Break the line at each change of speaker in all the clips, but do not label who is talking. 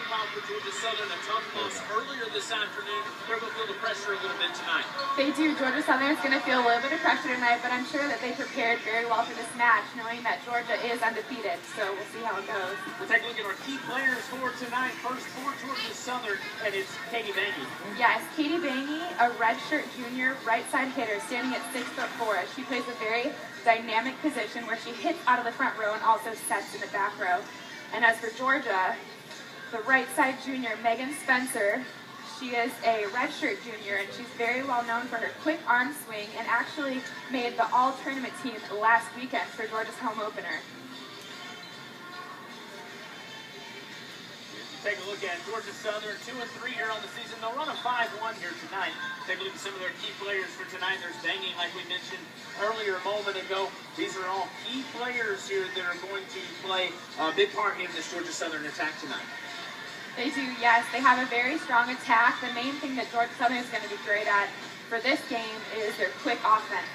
while for Georgia Southern, a tough loss earlier this afternoon. They're going to feel the pressure a little bit tonight.
They do. Georgia Southern is going to feel a little bit of pressure tonight, but I'm sure that they prepared very well for this match, knowing that Georgia is undefeated. So we'll see how it goes.
We'll take a look at our key players for tonight. First for Georgia Southern, and it's Katie Bangy.
Yes, Katie Bangy, a redshirt junior right side hitter, standing at 6'4". She plays a very dynamic position where she hits out of the front row and also sets in the back row. And as for Georgia, the right side junior, Megan Spencer, she is a redshirt junior, and she's very well known for her quick arm swing and actually made the all-tournament team last weekend for Georgia's home opener.
Take a look at Georgia Southern, 2-3 here on the season. They'll run a 5-1 here tonight. Take a look at some of their key players for tonight. There's Bangy, like we mentioned earlier a moment ago. These are all key players here that are going to play a big part in this Georgia Southern attack tonight.
They do, yes. They have a very strong attack. The main thing that Georgia Southern is going to be great at for this game is their quick offense.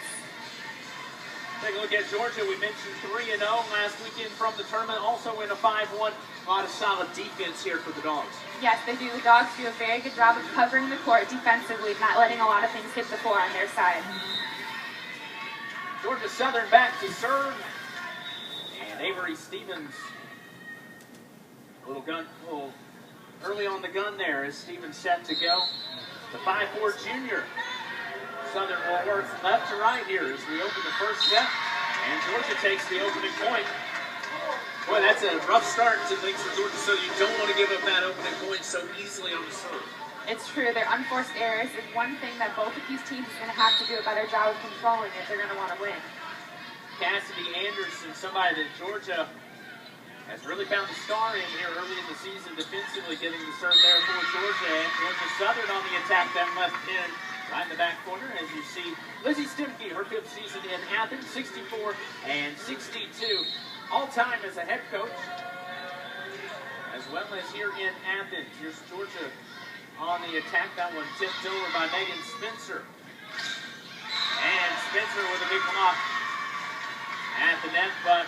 Take a look at Georgia. We mentioned 3-0 last weekend from the tournament. Also in a 5-1. A lot of solid defense here for the Dogs.
Yes, they do. The Dogs do a very good job of covering the court defensively, not letting a lot of things hit the floor on their side.
Georgia Southern back to serve. And Avery Stevens. Little early on the gun there as Stevens set to go. The 5'4" junior. Southern will work left to right here as we open the first set. And Georgia takes the opening point. Boy, that's a rough start to things for Georgia, so you don't want to give up that opening point so easily on the serve.
It's true. Their unforced errors is one thing that both of these teams are going to have to do a better job of controlling if they're going to want to win.
Cassidy Anderson, somebody that Georgia has really found a star in here early in the season defensively, getting the serve there for Georgia. And Georgia Southern on the attack, that left pin right in the back corner. As you see, Lizzie Stimke, her 5th season in Athens, 64 and 62. All-time as a head coach, as well as here in Athens. Here's Georgia on the attack. That one tipped over by Megan Spencer. And Spencer with a big block at the net, but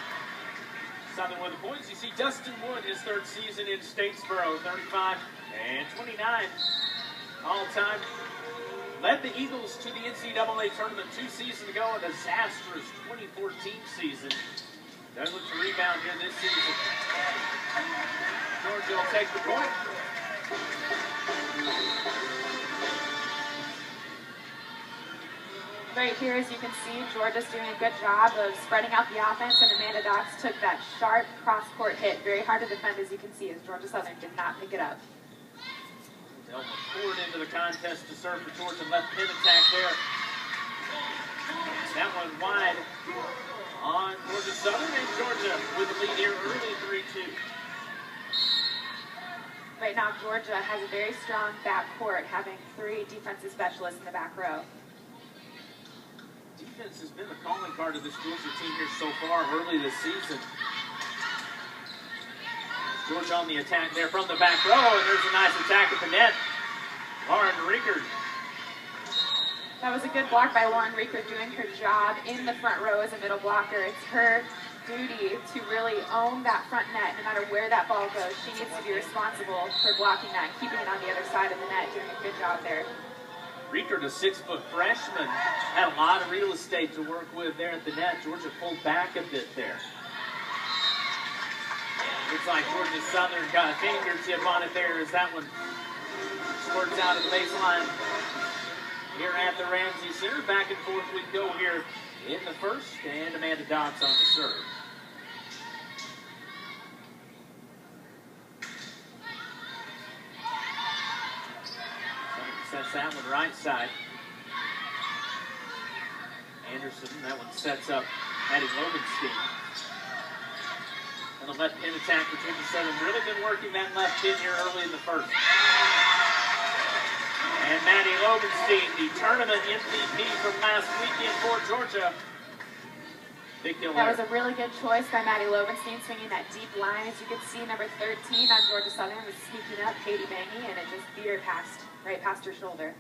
Southern with the points. You see Dustin Wood, his 3rd season in Statesboro, 35 and 29 all-time. Led the Eagles to the NCAA tournament 2 seasons ago, a disastrous 2014 season. Does look to rebound here this season. Georgia will take the point.
Right here, as you can see, Georgia's doing a good job of spreading out the offense, and Amanda Dox took that sharp cross-court hit. Very hard to defend, as you can see, as Georgia Southern did not pick it up.
Elma poured into the contest to serve for Georgia. Left pin attack there. That one wide on Georgia Southern, and Georgia with the lead here early, 3-2.
Right now, Georgia has a very strong backcourt, having 3 defensive specialists in the back row.
Defense has been the calling card of this Georgia team here so far early this season. Georgia on the attack there from the back row, and there's a nice attack at the net. Lauren Rickard.
That was a good block by Lauren Rickard, doing her job in the front row as a middle blocker. It's her duty to really own that front net no matter where that ball goes. She needs to be responsible for blocking that and keeping it on the other side of the net, doing a good job there.
Rickard, a 6-foot freshman, had a lot of real estate to work with there at the net. Georgia pulled back a bit there. Looks like Georgia Southern got a fingertip on it there as that one squirts out of the baseline here at the Ramsey Center. Back and forth we go here in the first, and Amanda Dox on the serve. Sets that one right side. Anderson, that one sets up Maddie Lobenstein. And the left pin attack for Georgia Southern. Really been working that left pin here early in the first. And Maddie Lobenstein, the tournament MVP from last weekend for Georgia. Big deal
That
there.
was a really good choice by Maddie Lobenstein, swinging that deep line. As you can see, number 13 on Georgia Southern was sneaking up, Katie Bangy, and it just beat her right past her shoulder.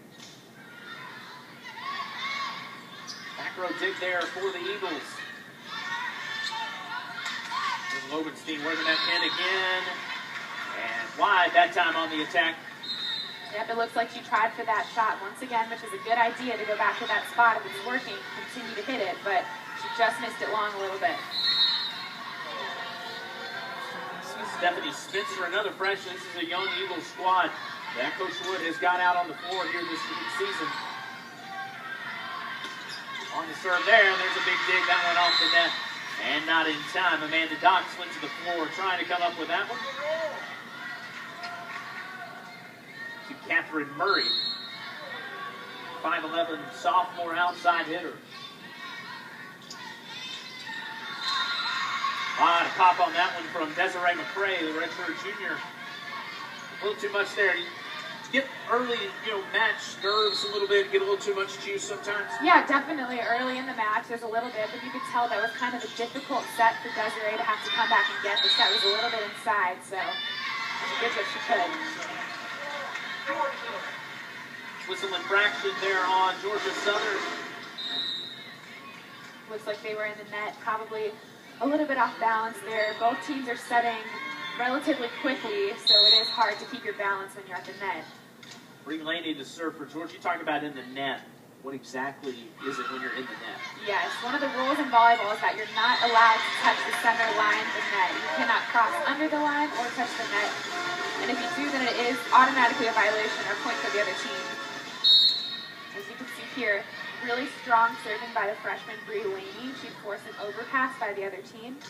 Back row dig there for the Eagles. There's Lobenstein working that pin again. And wide that time on the attack.
Yep, it looks like she tried for that shot once again, which is a good idea to go back to that spot if it's working, continue to hit it, but she just missed it long a little bit.
Stephanie Spencer, another freshman. This is a young Eagles squad that Coach Wood has got out on the floor here this season. On the serve there, and there's a big dig. That went off the net and not in time. Amanda Dox went to the floor trying to come up with that one. To Catherine Murray, 5'11" sophomore outside hitter. To pop on that one from Desiree McCray, the redshirt junior. A little too much there. You get early, match nerves a little bit, get a little too much juice sometimes.
Yeah, definitely early in the match, there's a little bit, but you could tell that was kind of a difficult set for Desiree to have to come back and get. The set was a little bit inside, so she did what she could.
Whistle infraction there on Georgia Southern.
Looks like they were in the net, probably a little bit off balance there. Both teams are setting relatively quickly, so it is hard to keep your balance when you're at the net.
Bree Laney to serve for Georgia. You talked about in the net. What exactly is it when you're in the net?
Yes, one of the rules in volleyball is that you're not allowed to touch the center line of the net. You cannot cross under the line or touch the net. And if you do, then it is automatically a violation or point for the other team. As you can see here, really strong serving by the freshman Bree Laney. She forced an overpass by the other team.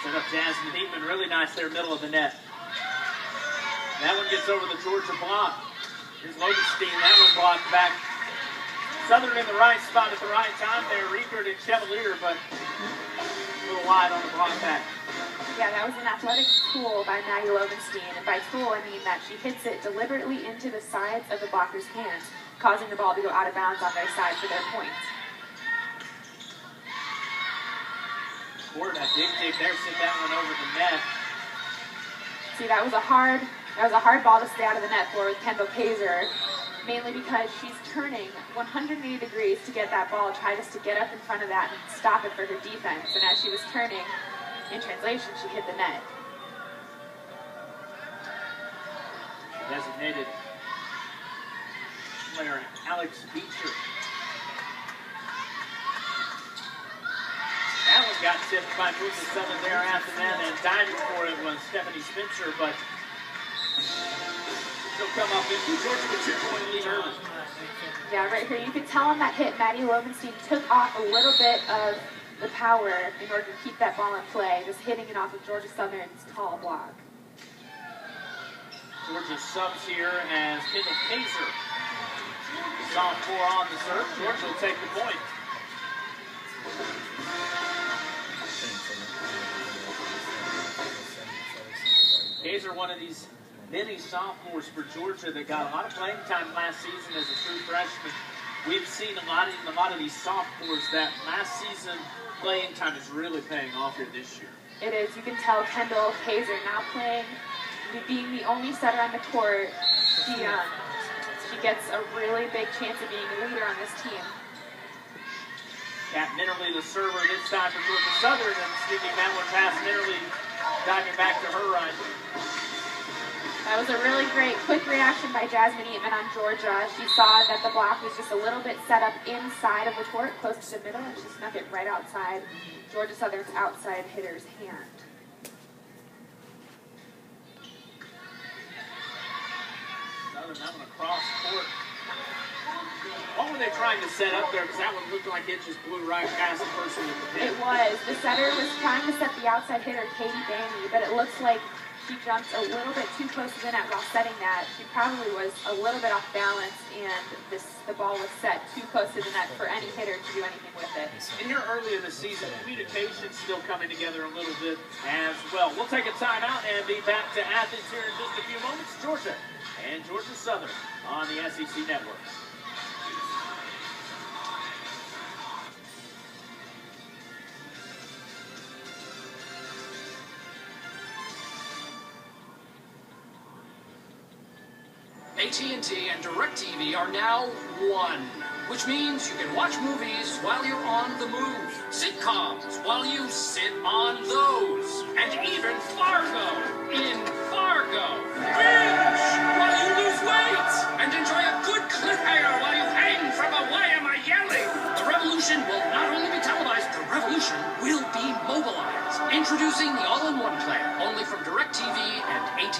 Set up Jasmine Heatman, really nice there, middle of the net. That one gets over the Georgia block. Here's Lodenstein, that one blocked back. Southern in the right spot at the right time there. Riekert and Chevalier, but a little wide on the block back.
Yeah, that was an athletic tool by Maggie Lodenstein. And by tool, I mean that she hits it deliberately into the sides of the blocker's hands, causing the ball to go out of bounds on their side for their point.
Board, that dig there, sent that one over the net.
See, that was a hard ball to stay out of the net for with Kendall Kaiser, mainly because she's turning 180 degrees to get that ball, try just to get up in front of that and stop it for her defense. And as she was turning, in translation, she hit the net.
Designated player Alex Beecher. That one got tipped by Georgia Southern there after that, and diving for it was Stephanie Spencer, but she'll come up into Georgia with 2-point lead early.
Yeah, right here, you could tell on that hit, Maddie Lovenstein took off a little bit of the power in order to keep that ball in play, just hitting it off of Georgia Southern's tall block.
Georgia subs here as Kendall Kaiser, the sophomore on the serve. Georgia will take the point. Kaiser, one of these many sophomores for Georgia that got a lot of playing time last season as a true freshman. We've seen a lot of these sophomores that last season playing time is really paying off here this year.
It is. You can tell Kendall Kaiser now playing, being the only setter on the court. She gets a really big chance of being a leader on this team.
Kat Minnerly, the server this time for Georgia Southern, and sneaking that one past Minnerly, diving back to her run.
That was a really great, quick reaction by Jasmine Eatman on Georgia. She saw that the block was just a little bit set up inside of the court, close to the middle, and she snuck it right outside Georgia Southern's outside hitter's hand.
Southern that one across court. What were they trying to set up there? Because that one looked like it just blew right past the person in the pin.
It was. The setter was trying to set the outside hitter, Katie Bainey, but it looks like she jumped a little bit too close to the net while setting that. She probably was a little bit off balance, and the ball was set too close to the net for any hitter to do anything with it.
And here early in the season, communication's still coming together a little bit as well. We'll take a timeout and be back to Athens here in just a few moments. Georgia and Georgia Southern on the SEC Network.
AT&T and DirecTV are now one, which means you can watch movies while you're on the move, sitcoms while you sit on those, and even Fargo in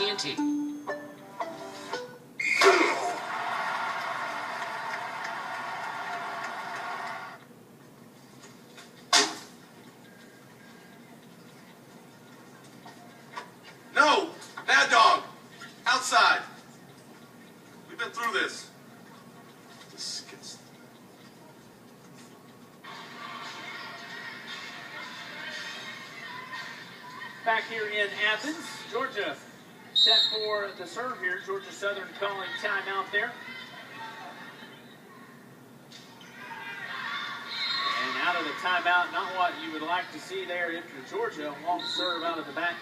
AT&T.
No! Bad dog! Outside! We've been through this. Disgusting.
Back here in Athens, Georgia set for the serve here. Georgia Southern calling timeout there. And out of the timeout, not what you would like to see there if you're Georgia. A long serve out of the back.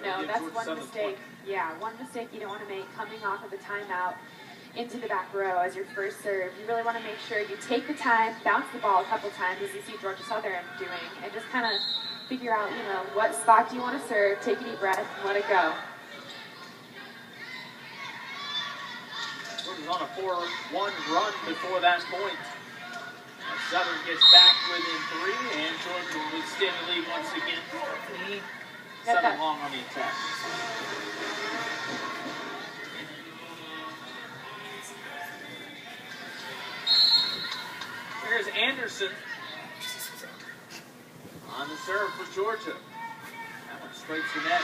No, that's one mistake. Yeah, one mistake you don't want to make coming off of the timeout into the back row as your first serve. You really want to make sure you take the time, bounce the ball a couple times as you see Georgia Southern doing, and just kind of figure out, you know, what spot do you want to serve, take a deep breath, and let it go.
Georgia's on a 4-1 run before that point. As Southern gets back within 3, and Georgia will extend the lead once again. Southern long on the attack. Here's Anderson on the serve for Georgia. That one straight to net.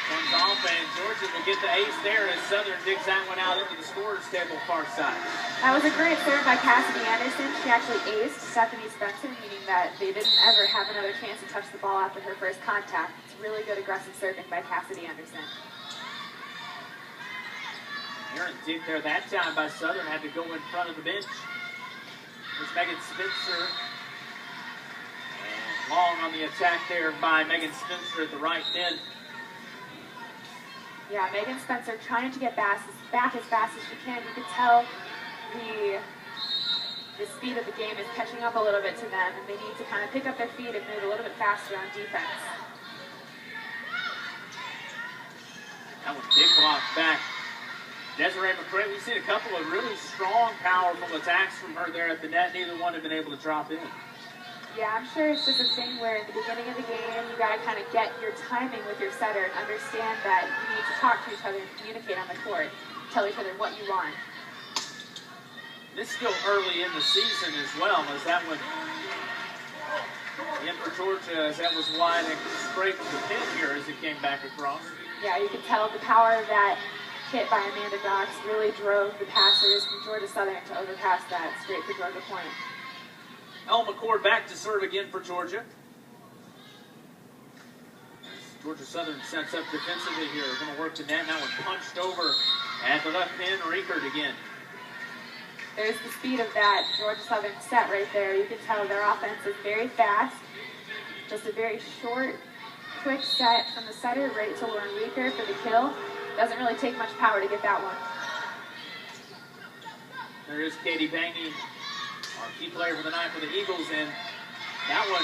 Comes off, and Georgia will get the ace there as Southern digs that one out into the scorer's table far side.
That was a great serve by Cassidy Anderson. She actually aced Stephanie Spencer, meaning that they didn't ever have another chance to touch the ball after her first contact. It's really good aggressive serving by Cassidy Anderson.
Aaron digged there that time by Southern, had to go in front of the bench. There's Megan Spencer. And long on the attack there by Megan Spencer at the right end.
Yeah, Megan Spencer trying to get back as fast as she can. You can tell the speed of the game is catching up a little bit to them, and they need to kind of pick up their feet and move a little bit faster on defense.
That was big block back. Desiree McCray, we've seen a couple of really strong, powerful attacks from her there at the net. Neither one have been able to drop in.
Yeah, I'm sure it's just a thing where at the beginning of the game, you got to kind of get your timing with your setter and understand that you need to talk to each other and communicate on the court. Tell each other what you want.
This is still early in the season as well, as that one in for Georgia, as that was wide and scraped the pin here as it came back across.
Yeah, you can tell the power of that hit by Amanda Dox really drove the passers from Georgia Southern to overpass that straight for Georgia Point.
El McCord back to serve again for Georgia. Georgia Southern sets up defensively here. We're going to work the net. That one punched over at the left pin. Riekert again.
There's the speed of that Georgia Southern set right there. You can tell their offense is very fast. Just a very short, quick set from the setter right to Lauren Riekert for the kill. Doesn't really take much power to get that one.
There is Katie Bangy, our key player for the night for the Eagles, and that one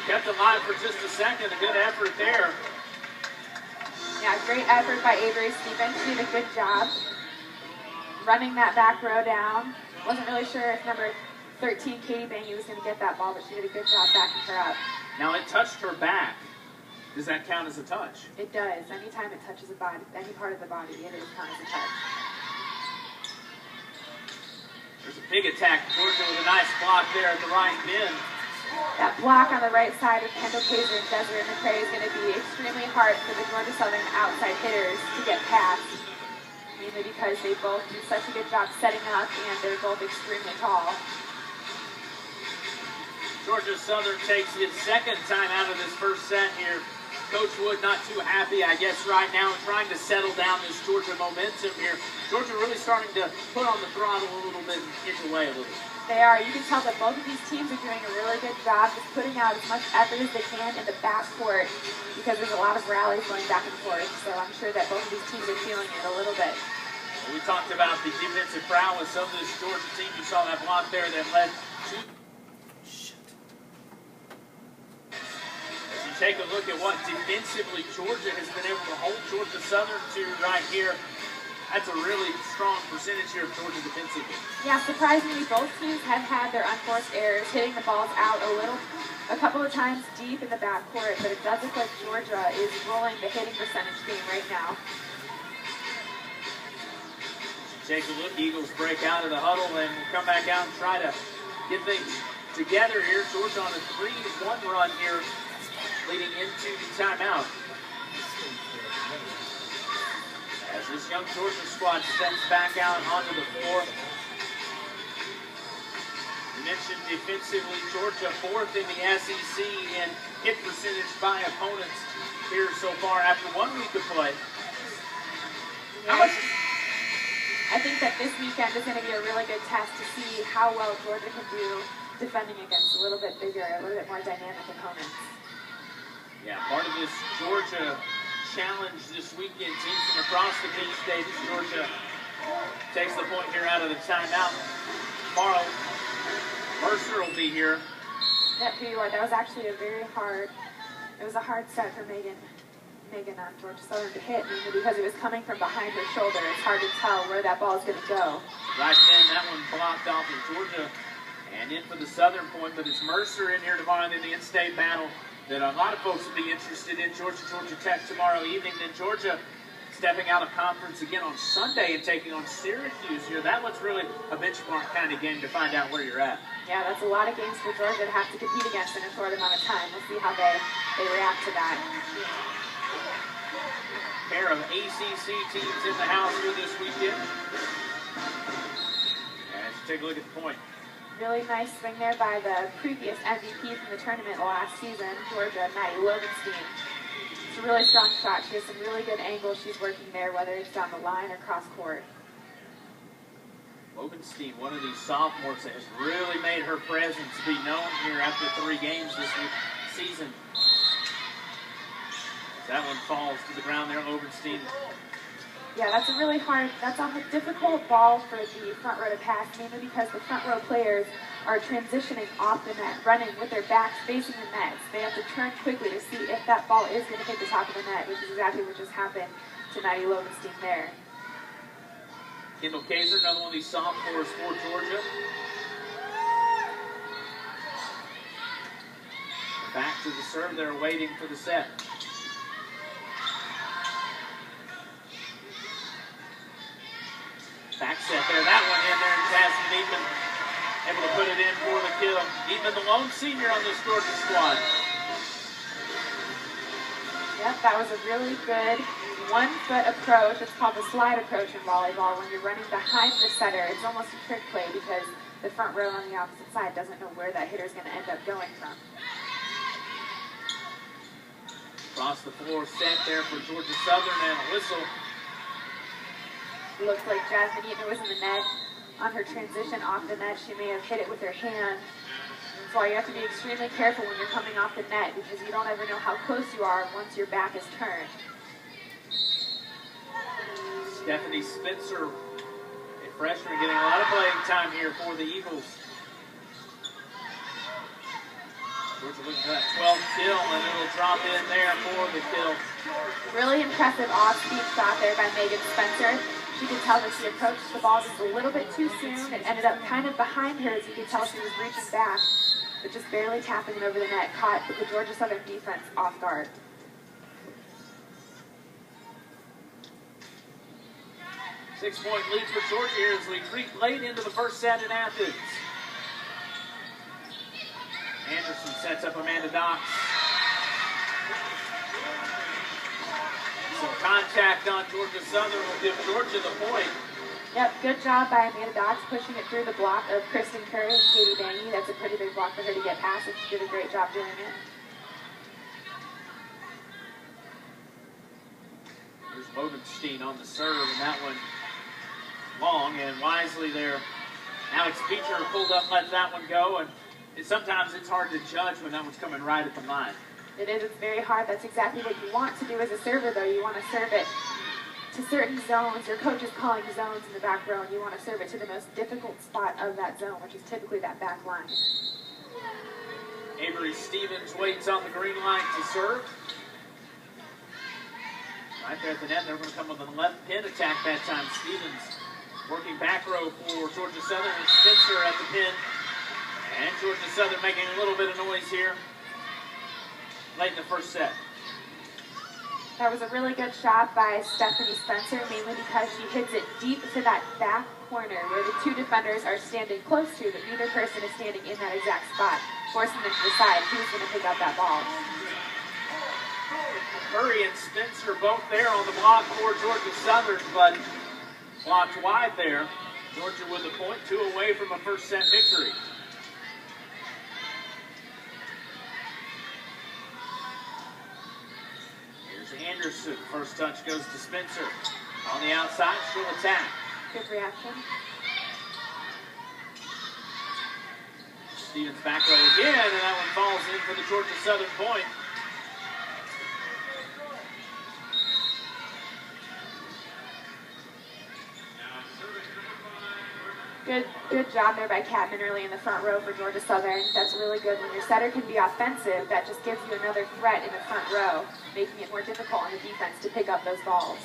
kept alive for just a second. A good effort there.
Yeah, great effort by Avery Stevens. She did a good job running that back row down. Wasn't really sure if number 13, Katie Bangy, was going to get that ball, but she did a good job backing her up.
Now it touched her back. Does that count as a touch?
It does. Anytime it touches a body, any part of the body, it is count as a touch.
There's a big attack. Georgia with a nice block there at the right bin.
That block on the right side of Kendall Kaiser and Desiree McCray is going to be extremely hard for the Georgia Southern outside hitters to get past, mainly because they both do such a good job setting up and they're both extremely tall.
Georgia Southern takes its second time out of this first set here. Coach Wood not too happy, I guess, right now, trying to settle down this Georgia momentum here. Georgia really starting to put on the throttle a little bit and inch away a little.
They are. You can tell that both of these teams are doing a really good job just putting out as much effort as they can in the backcourt because there's a lot of rallies going back and forth. So I'm sure that both of these teams are feeling it a little bit.
We talked about the defensive prowess of this Georgia team. You saw that block there that led to... As you take a look at what defensively Georgia has been able to hold Georgia Southern to right here, that's a really strong percentage here of Georgia defensively.
Yeah, surprisingly, both teams have had their unforced errors, hitting the balls out a couple of times deep in the backcourt, but it does look like Georgia is rolling the hitting percentage game right now.
Take a look. Eagles break out of the huddle and will come back out and try to get things together here. Georgia on a 3-1 run here leading into the timeout. As this young Georgia squad steps back out onto the floor. You mentioned defensively, Georgia 4th in the SEC in hit percentage by opponents here so far after 1 week of play.
Yeah. I think that this weekend is going to be a really good test to see how well Georgia can do defending against a little bit bigger, a little bit more dynamic opponents.
Yeah, part of this Georgia challenge this weekend, teams from across the Big State. Georgia takes the point here out of the timeout. Tomorrow, Mercer will be here.
Yeah, tell you what, that was actually a hard set for Megan on Georgia Southern to hit, mainly because it was coming from behind her shoulder. It's hard to tell where that ball is going to go.
Right then, that one blocked off of Georgia and in for the Southern point, but it's Mercer in here tomorrow in the in-state battle that a lot of folks will be interested in. Georgia Tech tomorrow evening. Then Georgia stepping out of conference again on Sunday and taking on Syracuse here. That one's really a benchmark kind of game to find out where you're at.
Yeah, that's a lot of games for Georgia to have to compete against in a short amount of time. We'll see how they react to that.
Pair of ACC teams in the house here this weekend. Let's take a look at the point.
Really nice swing there by the previous MVP from the tournament last season, Georgia, Maddie Lovenstein. It's a really strong shot. She has some really good angles she's working there, whether it's down the line or cross court.
Lovenstein, one of these sophomores that has really made her presence be known here after 3 games this season. That one falls to the ground there, Lovenstein.
Yeah, that's a difficult ball for the front row to pass, mainly because the front row players are transitioning off the net, running with their backs facing the nets. They have to turn quickly to see if that ball is going to hit the top of the net, which is exactly what just happened to Maddie Lovenstein there.
Kendall Kaiser, another one of these sophomores for Georgia. Back to the serve, they're waiting for the set. Back set there, that one in there, and Cassie Needman able to put it in for the kill. Needman, the lone senior on this Georgia squad.
Yep, that was a really good 1-foot approach. It's called the slide approach in volleyball. When you're running behind the setter, it's almost a trick play because the front row on the opposite side doesn't know where that hitter is going to end up going from.
Across the floor set there for Georgia Southern and a whistle.
Looks like Jasmine Eaton was in the net. On her transition off the net, she may have hit it with her hand. That's why you have to be extremely careful when you're coming off the net, because you don't ever know how close you are once your back is turned.
Stephanie Spencer, a freshman, getting a lot of playing time here for the Eagles. Georgia looking for that 12th kill, and it'll drop in there for the kill.
Really impressive off-speed shot there by Megan Spencer. You could tell that she approached the ball just a little bit too soon. It ended up kind of behind her, as you could tell she was reaching back, but just barely tapping it over the net, caught the Georgia Southern defense off guard.
Six-point lead for Georgia here as we creep late into the first set in Athens. Anderson sets up Amanda Dox. Some contact on Georgia Southern will give Georgia the point.
Yep, good job by Amanda Dox pushing it through the block of Kristen Curry and Katie Bangy. That's a pretty big block for her to get past, and she did a great job doing it.
There's Lovenstein on the serve, and that one long and wisely there. Alex Beecher pulled up, let that one go, and sometimes it's hard to judge when that one's coming right at the line.
It is. It's very hard. That's exactly what you want to do as a server, though. You want to serve it to certain zones. Your coach is calling zones in the back row, and you want to serve it to the most difficult spot of that zone, which is typically that back line.
Avery Stevens waits on the green line to serve. Right there at the net, they're going to come with a left pin attack that time. Stevens working back row for Georgia Southern, and Spencer at the pin. And Georgia Southern making a little bit of noise here late in the first set.
That was a really good shot by Stephanie Spencer, mainly because she hits it deep to that back corner where the two defenders are standing close to, but neither person is standing in that exact spot, forcing them to decide who's going to pick up that ball.
Murray and Spencer both there on the block for Georgia Southern, but blocked wide there. Georgia with a point, 2 away from a first set victory. Anderson, first touch goes to Spencer. On the outside, she'll attack.
Good reaction.
Stevens back row again, and that one falls in for the Georgia Southern point.
Good job there by Catman early in the front row for Georgia Southern. That's really good. When your setter can be offensive, that just gives you another threat in the front row, making it more difficult on the defense to pick up those balls.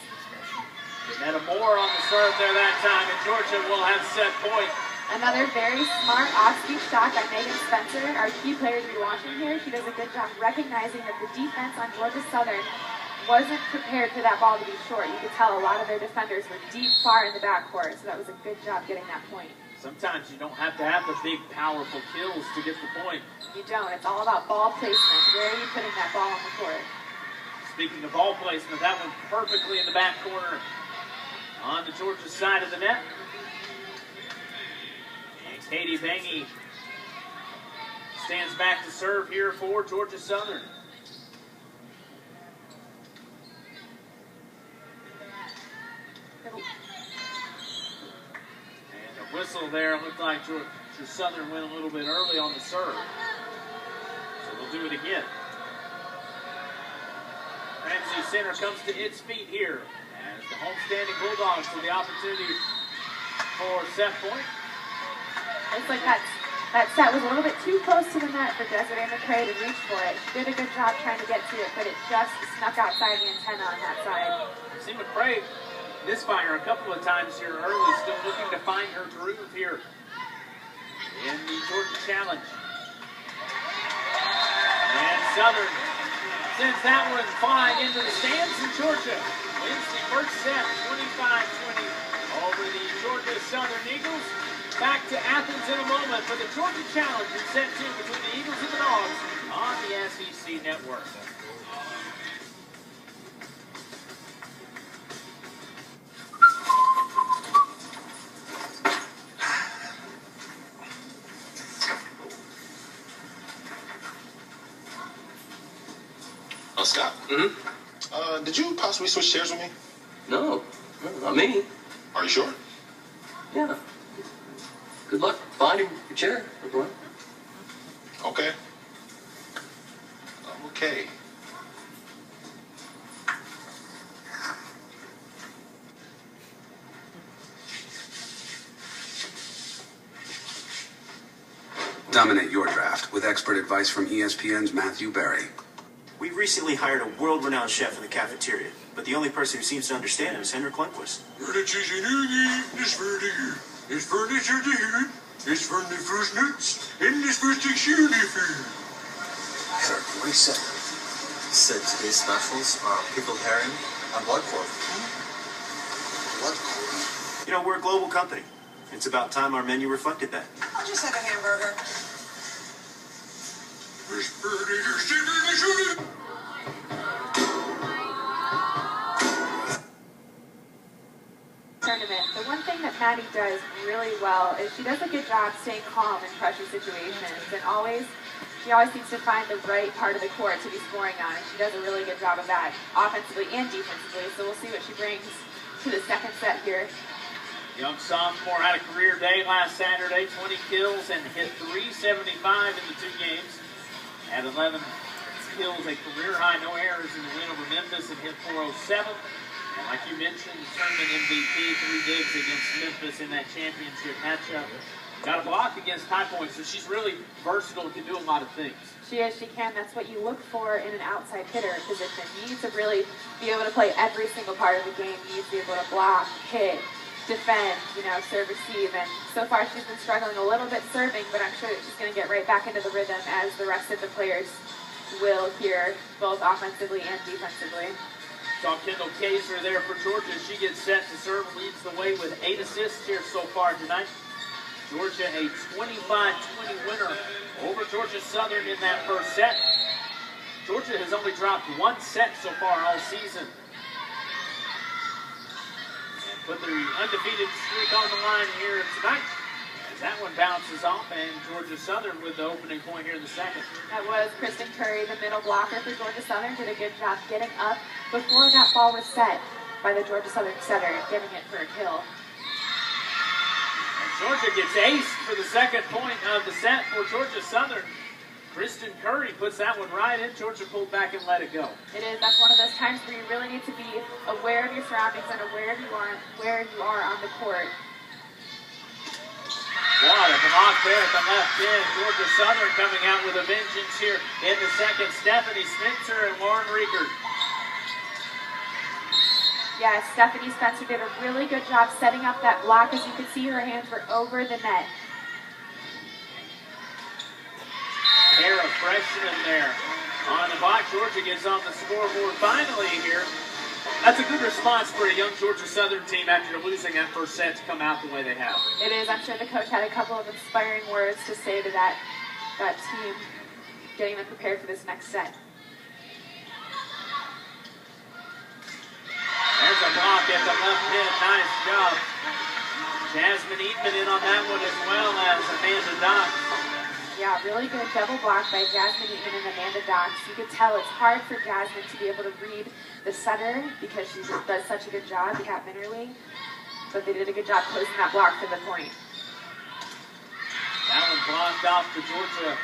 Janetta Moore on the serve there that time, and Georgia will have set point.
Another very smart off-speed shot by Megan Spencer, our key player to be watching here. She does a good job recognizing that the defense on Georgia Southern wasn't prepared for that ball to be short. You could tell a lot of their defenders were deep, far in the backcourt, so that was a good job getting that point.
Sometimes you don't have to have the big, powerful kills to get the point.
You don't. It's all about ball placement. Where are you putting that ball on the court?
Speaking of ball placement, that one perfectly in the back corner on the Georgia side of the net. And Katie Bangy stands back to serve here for Georgia Southern. And a whistle there. It looked like Georgia Southern went a little bit early on the serve. So we'll do it again. Ramsey Center comes to its feet here as the homestanding Bulldogs for the opportunity for set point.
Looks like that set was a little bit too close to the net for Desiree McCray to reach for it. She did a good job trying to get to it, but it just snuck outside the antenna on that side.
See McCray misfire a couple of times here early, still looking to find her groove here in the Georgia Challenge. And Southern sends that one flying into the stands, and Georgia wins the first set 25-20 over the Georgia Southern Eagles. Back to Athens in a moment for the Georgia Challenge in set 2 between the Eagles and the Dogs on the SEC Network.
Scott. Did you possibly switch chairs with me?
No, not me.
Are you sure?
Yeah. Good luck finding your chair, everyone.
Okay. Okay.
Dominate your draft with expert advice from ESPN's Matthew Berry.
We recently hired a world-renowned chef in the cafeteria, but the only person who seems to understand him is Henrik Lundqvist.
It's furniture to hear. It's from the first nuts and this first experience.
Had a great set. Said today's specials are pickled herring and blood pork.
Blood pork?
You know, we're a global company. It's about time our menu reflected that.
I'll just have a hamburger.
Tournament. The one thing that Maddie does really well is she does a good job staying calm in pressure situations, and she always seems to find the right part of the court to be scoring on, and she does a really good job of that offensively and defensively. So we'll see what she brings to the second set here.
Young sophomore had a career day last Saturday, 20 kills and hit 375 in the 2 games. Had 11 kills, a career high, no errors in the win over Memphis, and hit 407. And like you mentioned, tournament MVP, 3 digs against Memphis in that championship matchup. Got a block against High Point, so she's really versatile, can do a lot of things.
She is, she can. That's what you look for in an outside hitter position. You need to really be able to play every single part of the game. You need to be able to block, hit, defend, serve, receive. And so far she's been struggling a little bit serving, but I'm sure that she's going to get right back into the rhythm as the rest of the players will here, both offensively and defensively.
Saw Kendall Kaiser there for Georgia. She gets set to serve, leads the way with 8 assists here so far tonight. Georgia a 25-20 winner over Georgia Southern in that first set. Georgia has only dropped 1 set so far all season. And put their undefeated streak on the line here tonight. As that one bounces off, and Georgia Southern with the opening point here in the second.
That was Kristen Curry, the middle blocker for Georgia Southern. Did a good job getting up before that ball was set by the Georgia Southern setter and getting it for a kill.
And Georgia gets aced for the second point of the set for Georgia Southern. Kristen Curry puts that one right in. Georgia pulled back and let it go.
It is. That's one of those times where you really need to be aware of your surroundings and aware of where you are on the court.
What a block there at the left end. Georgia Southern coming out with a vengeance here in the second. Stephanie Spencer and Lauren Riegert.
Yeah, Stephanie Spencer did a really good job setting up that block. As you could see, her hands were over the net.
Pair of freshmen there on the block. Georgia gets on the scoreboard finally here. That's a good response for a young Georgia Southern team after losing that first set to come out the way they have.
It is. I'm sure the coach had a couple of inspiring words to say to that team, getting them prepared for this next set.
There's a block at the left end. Nice job. Jasmine Eatman in on that one as well as Amanda Dox.
Yeah, really good double block by Jasmine Eatman and Amanda Dox. You could tell it's hard for Jasmine to be able to read the setter because she just does such a good job, the Cat Minnerly. But they did a good job closing that block for the point.
That one blocked off the Georgia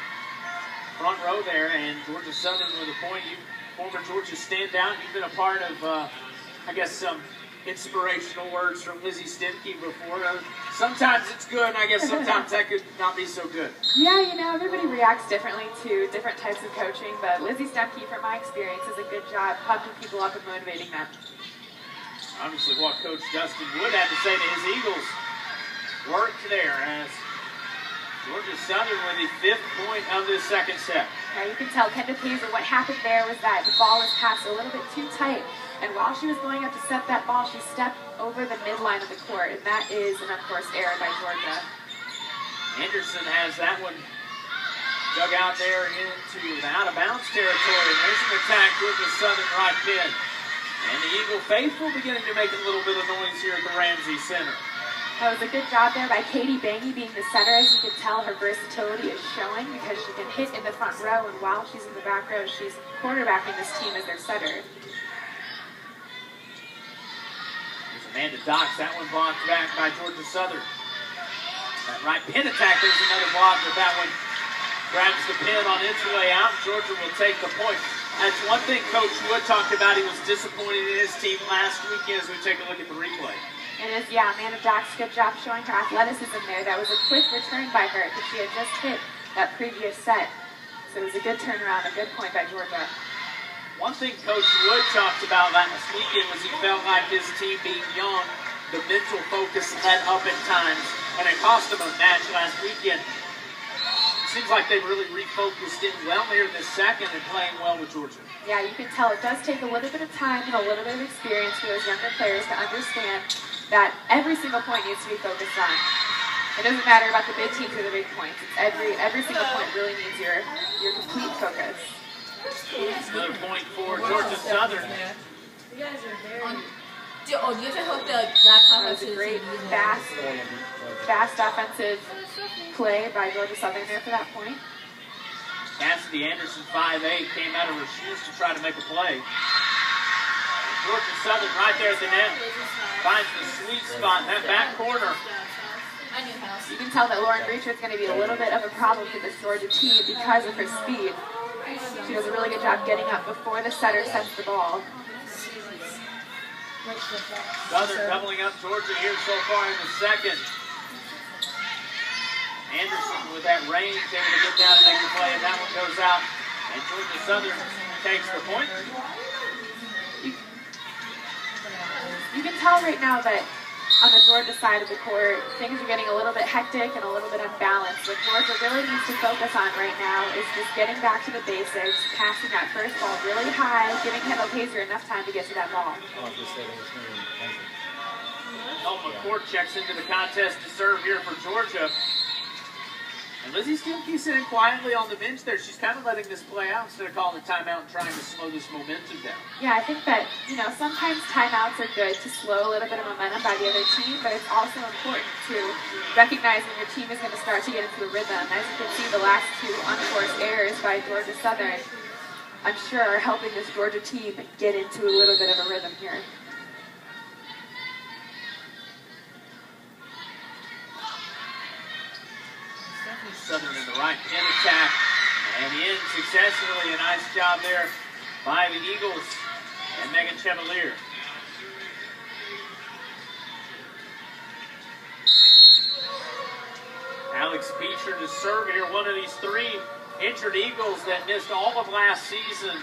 front row there, and Georgia Southern with a point. You former Georgia standout. You've been a part of, I guess, some inspirational words from Lizzie Stemke before. Sometimes it's good, and I guess sometimes that could not be so good.
Yeah, you know, everybody reacts differently to different types of coaching, but Lizzie Stemke, from my experience, does a good job pumping people up and motivating them.
Obviously, what Coach Dustin Wood had to say to his Eagles worked there as Georgia Southern with the 5th point of this second set.
Yeah, you can tell Kendall Kaiser, what happened there was that the ball was passed a little bit too tight. And while she was going up to set that ball, she stepped over the midline of the court. And that is an unforced error by Georgia.
Anderson has that one dug out there into the out-of-bounds territory. There's an attack, Georgia Southern right in. And the Eagle faithful beginning to make a little bit of noise here at the Ramsey Center.
That was a good job there by Katie Bangy being the setter. As you can tell, her versatility is showing because she can hit in the front row, and while she's in the back row, she's quarterbacking this team as their setter.
There's Amanda Dox. That one blocked back by Georgia Southern. That right pin attack, there's another block, but that one grabs the pin on its way out. Georgia will take the point. That's one thing Coach Wood talked about. He was disappointed in his team last weekend as we take a look at the replay.
It is, yeah, Amanda Dox, good job showing her athleticism there. That was a quick return by her because she had just hit that previous set. So it was a good turnaround, a good point by Georgia.
One thing Coach Wood talked about last weekend was he felt like his team being young, the mental focus let up at times, and it cost him a match last weekend. Seems like they really refocused in well here in the second and playing well with Georgia.
Yeah, you can tell it does take a little bit of time and a little bit of experience for those younger players to understand that every single point needs to be focused on. It doesn't matter about the big teams or the big points. It's every single point really needs your complete focus.
Another point for Georgia Southern.
You guys are very... you have to hook the laptop.
That was a great, fast offensive play by Georgia Southern there for that point.
Cassidy Anderson, 5'8", came out of her shoes to try to make a play. Georgia Southern right there at the net finds the sweet spot in that back corner.
You can tell that Lauren Reacher is going to be a little bit of a problem for this Georgia team because of her speed. She does a really good job getting up before the setter sets the ball.
Southern doubling up Georgia here so far in the second. Anderson with that range able to get down and make the play, and that one goes out. And Georgia Southern takes the point.
You can tell right now that on the Georgia side of the court, things are getting a little bit hectic and a little bit unbalanced. What Georgia really needs to focus on right now is just getting back to the basics, passing that first ball really high, giving Kendall Pacer enough time to get to that ball.
McCourt checks into the contest to serve here for Georgia. And Lizzie Stielke sitting quietly on the bench there. She's kind of letting this play out instead of calling a timeout and trying to slow this momentum down.
Yeah, I think that, sometimes timeouts are good to slow a little bit of momentum by the other team, but it's also important to recognize when your team is going to start to get into a rhythm. As you can see, the last two unforced errors by Georgia Southern, I'm sure, are helping this Georgia team get into a little bit of a rhythm here.
Southern in the right pin attack, and in successfully. A nice job there by the Eagles and Megan Chevalier. Alex Beecher to serve here, one of these three injured Eagles that missed all of last season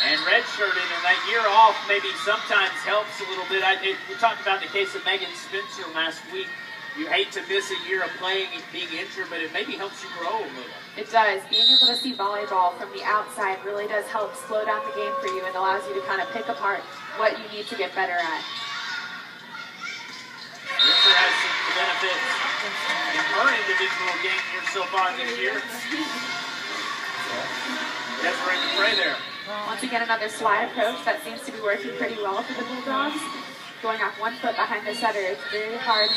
and redshirted, and that year off maybe sometimes helps a little bit. We talked about the case of Megan Spencer last week. You hate to miss a year of playing and being injured, but it maybe helps you grow a little.
It does. Being able to see volleyball from the outside really does help slow down the game for you and allows you to kind of pick apart what you need to get better at.
Spencer has some benefits in her individual game here so far this year. Desiree McCray there.
Once again, another slide approach that seems to be working pretty well for the Bulldogs. Going off 1 foot behind the setter, it's very hard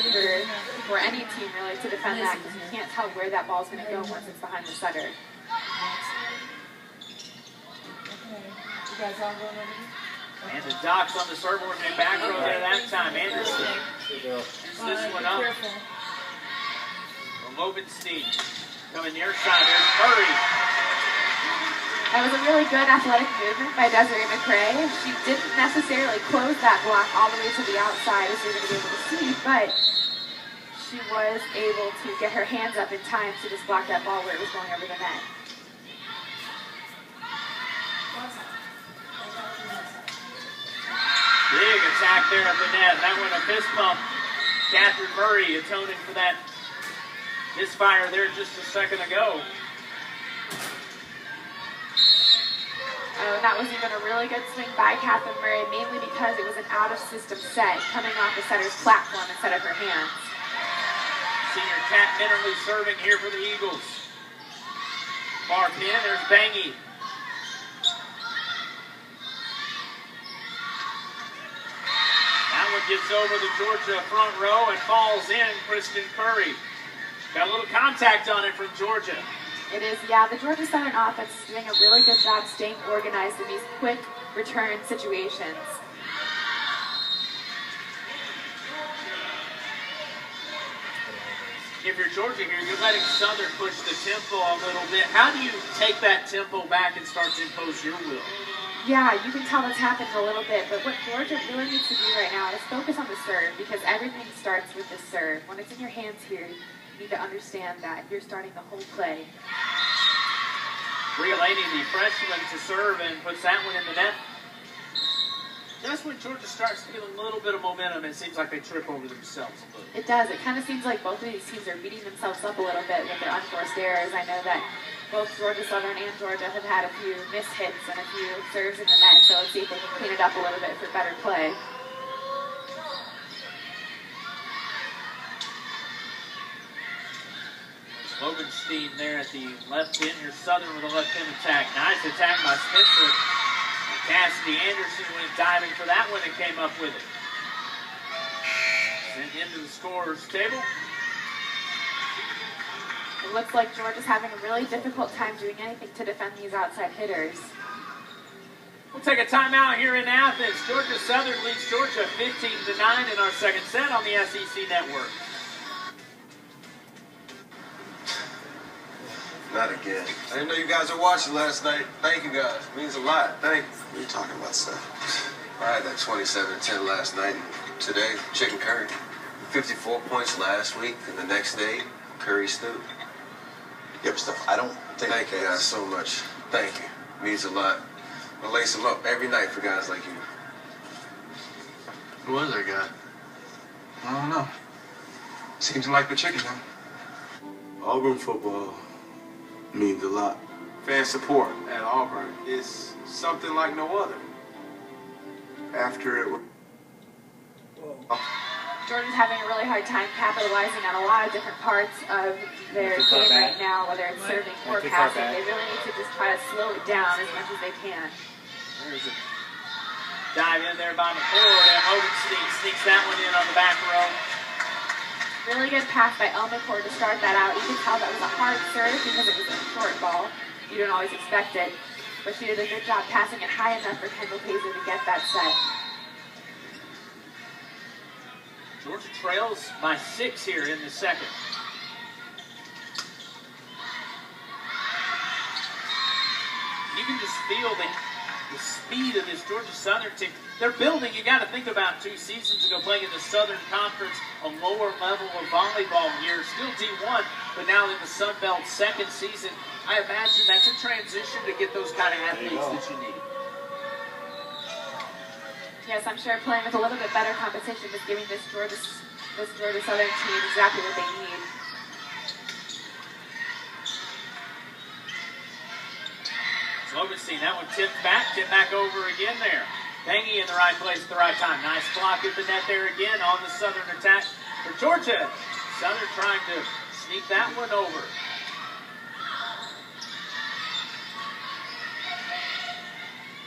for any team really to defend that because you can't tell where that ball's going to go once it's behind the setter.
And the Docs on the serve work in back row there that time. Anderson shoots this one up from Lobenstein. Coming near side, there's Murray.
That was a really good athletic movement by Desiree McCray. She didn't necessarily close that block all the way to the outside, as you're going to be able to see, but she was able to get her hands up in time to just block that ball where it was going over the net.
Big attack there at the net. That one a fist pump. Catherine Murray atoning for that misfire there just a second ago.
And that was even a really good swing by Catherine Murray, mainly because it was an out-of-system set coming off the setter's platform instead of her hands.
Senior Kat Minnerly serving here for the Eagles. Far pin, there's Bangy. That one gets over the Georgia front row and falls in. Kristen Curry. Got a little contact on it from Georgia.
It is, yeah, the Georgia Southern offense is doing a really good job staying organized in these quick return situations.
If you're Georgia here, you're letting Southern push the tempo a little bit. How do you take that tempo back and start to impose your will?
Yeah, you can tell that's happened a little bit, but what Georgia really needs to do right now is focus on the serve because everything starts with the serve. When it's in your hands here, you need to understand that you're starting the whole play.
Bria Laney, the freshman, to serve and puts that one in the net. Just when Georgia starts to get a little bit of momentum, it seems like they trip over themselves a little.
It does. It kind of seems like both of these teams are beating themselves up a little bit with their unforced errors. I know that both Georgia Southern and Georgia have had a few missed hits and a few serves in the net, so let's see if they can clean it up a little bit for better play.
Lobenstein there at the left pin. Here's Southern with a left pin attack. Nice attack by Spencer. And Cassidy Anderson went diving for that one and came up with it. Sent into the scorer's table.
It looks like Georgia's having a really difficult time doing anything to defend these outside hitters.
We'll take a timeout here in Athens. Georgia Southern leads Georgia 15-9 in our second set on the SEC Network.
Not again. I didn't know you guys were watching last night. Thank you guys. It means a lot. Thank you.
What are you talking about, sir?
I had that 27-10 last night. Today, chicken curry. 54 points last week, and the next day, curry stew.
Yeah, but stuff, I don't think...
Thank you guys so much. Thank you. It means a lot. I'll lace them up every night for guys like you.
Who was that guy? I don't know. Seems like the chicken now.
Auburn football means a lot.
Fan support at Auburn is something like no other. After it was...
Georgia's having a really hard time capitalizing on a lot of different parts of their game right now, whether it's serving or passing. They really need to just try to slow it down as much as they can.
There's a dive in there by McCord, and Hogan sneaks that one in on the back row.
Really good pass by El McCord to start that out. You can tell that was a hard serve because it was a short ball. You don't always expect it. But she did a good job passing it high enough for Kendall Pazer to get that set.
Georgia trails by 6 here in the second. You can just feel the speed of this Georgia Southern team. They're building, you got to think about 2 seasons ago playing in the Southern Conference, a lower level of volleyball here, still D1, but now in the Sun Belt second season. I imagine that's a transition to get those kind of athletes that you need.
Yes, I'm sure playing with a little bit better competition is giving this Georgia Southern team exactly what they need.
Slovenstein, that one tipped back over again there. Bangy in the right place at the right time. Nice block at the net there again on the Southern attack for Georgia. Southern trying to sneak that one over.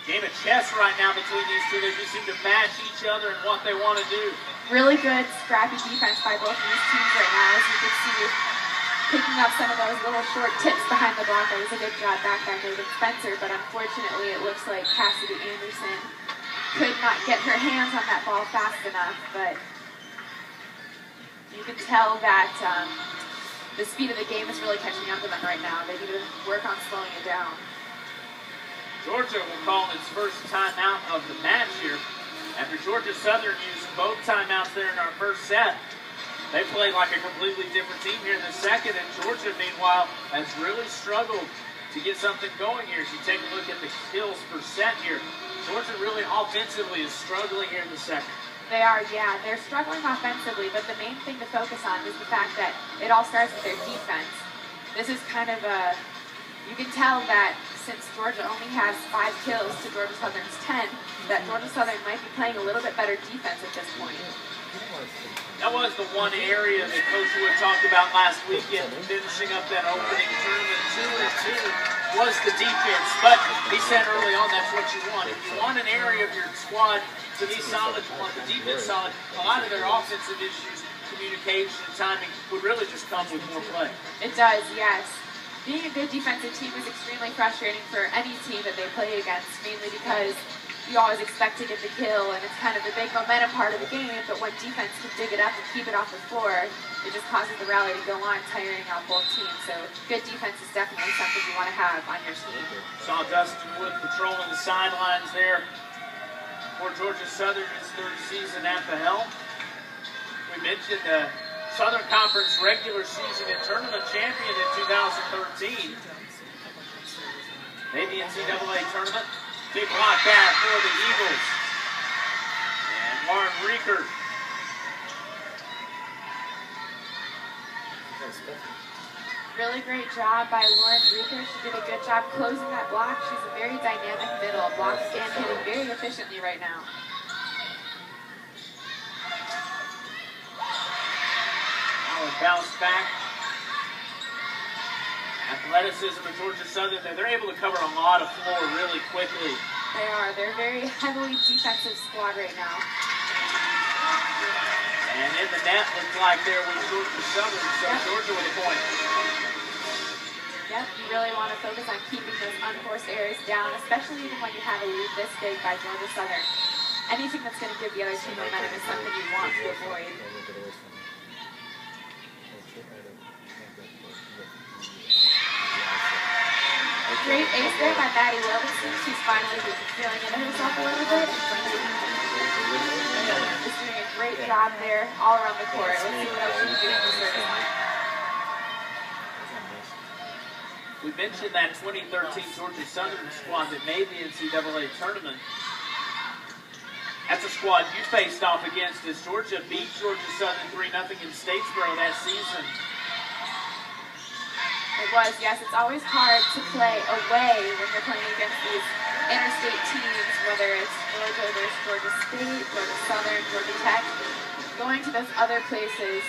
Game of chess right now between these two. They just seem to match each other and what they want to do.
Really good, scrappy defense by both of these teams right now. As you can see, picking up some of those little short tips behind the block. That was a good job back by Megan Spencer, but unfortunately it looks like Cassidy Anderson could not get her hands on that ball fast enough, but you can tell that the speed of the game is really catching up to them right now. They need to work on slowing it down.
Georgia will call its first timeout of the match here. After Georgia Southern used both timeouts there in our first set, they played like a completely different team here in the second, and Georgia, meanwhile, has really struggled to get something going here. As you take a look at the kills per set here, Georgia really offensively is struggling here in the second.
They are, yeah. They're struggling offensively, but the main thing to focus on is the fact that it all starts with their defense. This is kind of a... You can tell that since Georgia only has 5 kills to Georgia Southern's 10, that Georgia Southern might be playing a little bit better defense at this point.
That was the one area that Coach Wood talked about last weekend, finishing up that opening tournament 2-2, was the defense. But he said early on that's what you want. If you want an area of your squad to be solid, you want the defense solid, a lot of their offensive issues, communication, timing, would really just come with more play.
It does, yes. Being a good defensive team is extremely frustrating for any team that they play against, mainly because you always expect to get the kill, and it's kind of the big momentum part of the game, but when defense can dig it up and keep it off the floor, it just causes the rally to go on, tiring out both teams. So good defense is definitely something you want to have on your team.
Saw Dustin Wood patrolling the sidelines there for Georgia Southern, his 3rd season at the helm. We mentioned Southern Conference regular season and tournament champion in 2013. Made the NCAA tournament. Big block back for the Eagles. And Lauren Reeker.
Really great job by Lauren Reeker. She did a good job closing that block. She's a very dynamic middle. Blocks and hitting very efficiently right now.
Bounce back. Athleticism of Georgia Southern, they're able to cover a lot of floor really quickly.
They are. They're a very heavily defensive squad right now.
And in the net looks like there was Georgia Southern, so yep. Georgia with a point.
Yep, you really want to focus on keeping those unforced errors down, especially even when you have a lead this big by Georgia Southern. Anything that's going to give the other team momentum is something you want to avoid. Great ace there by Maddie Williamson. She's finally feeling into herself a little bit. Just doing a great job there all around the court. Let's see what else she can do in the service line.
We mentioned that 2013 Georgia Southern squad that made the NCAA tournament. That's a squad you faced off against as Georgia beat Georgia Southern 3-0 in Statesboro that season.
It was, yes. It's always hard to play away when you're playing against these interstate teams, whether it's Georgia versus Georgia State, Georgia Southern, Georgia Tech. Going to those other places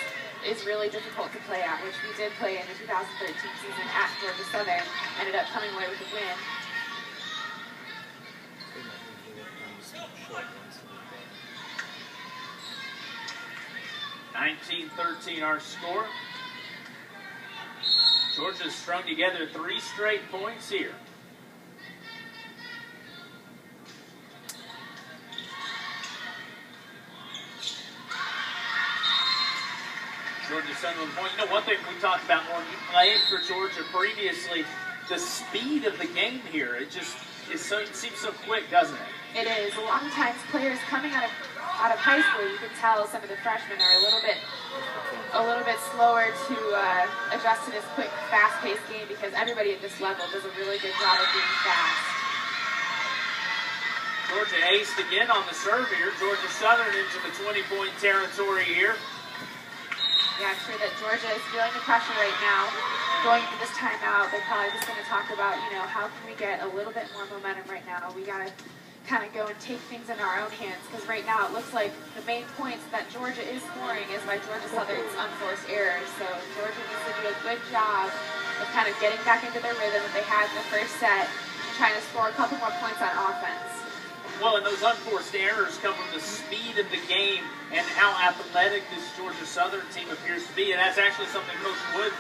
is really difficult to play at, which we did play in the 2013 season at Georgia Southern. Ended up coming away with a win.
19-13 our score. Georgia's strung together 3 straight points here. Georgia Southern point. You know, one thing we talked about when you played for Georgia previously, the speed of the game here. It just it seems so quick, doesn't it?
It is. A lot of times players coming out of high school, you can tell some of the freshmen are a little bit slower to adjust to this quick, fast-paced game because everybody at this level does a really good job of being fast.
Georgia aced again on the serve here. Georgia Southern into the 20-point territory here.
Yeah, I'm sure that Georgia is feeling the pressure right now. Going into this timeout, they're probably just going to talk about, you know, how can we get a little bit more momentum right now? We got to kind of go and take things in our own hands because right now it looks like the main points that Georgia is scoring is by Georgia Southern's unforced errors. So Georgia needs to do a good job of kind of getting back into their rhythm that they had in the first set and trying to score a couple more points on offense.
Well, and those unforced errors come from the speed of the game and how athletic this Georgia Southern team appears to be. And that's actually something Coach Wood